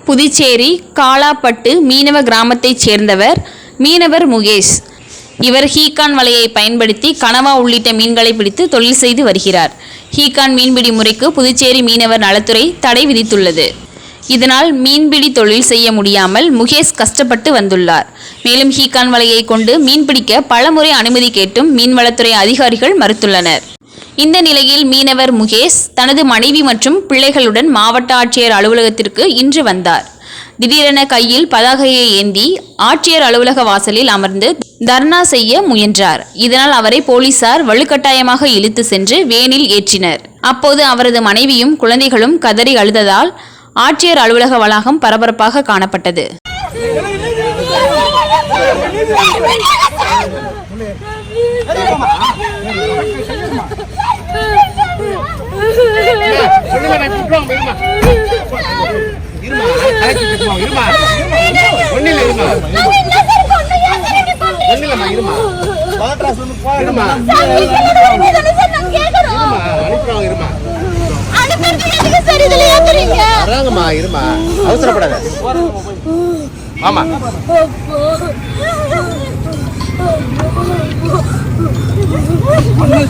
புதுச்சேரி காலாப்பட்டு மீனவ கிராமத்தைச் சேர்ந்தவர் மீனவர் முகேஷ். இவர் ஹீகான் வலையை பயன்படுத்தி கனவா உள்ளிட்ட மீன்களை பிடித்து தொழில் செய்து வருகிறார். ஹீகான் மீன்பிடி முறைக்கு புதுச்சேரி மீனவர் நலத்துறை தடை விதித்துள்ளது. இதனால் மீன்பிடி தொழில் செய்ய முடியாமல் முகேஷ் கஷ்டப்பட்டு வந்துள்ளார். மேலும் ஹீகான் வலையை கொண்டு மீன்பிடிக்க பலமுறை அனுமதி கேட்டும் மீன்வளத்துறை அதிகாரிகள் மறுத்துள்ளனர். இந்த நிலையில் மீனவர் முகேஷ் தனது மனைவி மற்றும் பிள்ளைகளுடன் மாவட்ட ஆட்சியர் அலுவலகத்திற்கு இன்று வந்தார். திடீரென கையில் பதாகையை ஏந்தி ஆட்சியர் அலுவலக வாசலில் அமர்ந்து தர்ணா செய்ய முயன்றார். இதனால் அவரை போலீசார் வலுக்கட்டாயமாக இழுத்து சென்று வேனில் ஏற்றினர். அப்போது அவரது மனைவியும் குழந்தைகளும் கதறி அழுததால் ஆட்சியர் அலுவலக வளாகம் பரபரப்பாக காணப்பட்டது. அவசரப்படாத ஆமா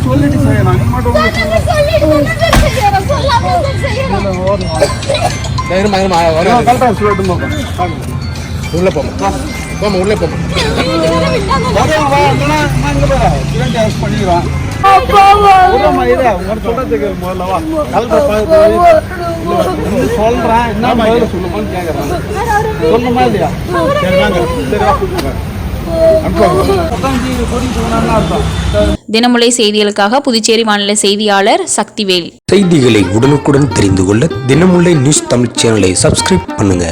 சொல்லிட்டு உள்ள போமா உள்ள போமா தினமுலை செய்திகளுக்காக புதுச்சேரி மாநில செய்தியாளர் சக்திவேல். செய்திகளை உடனுக்குடன் தெரிந்து கொள்ள தினமுலை நியூஸ் தமிழ் சேனலை சப்ஸ்கிரைப் பண்ணுங்க.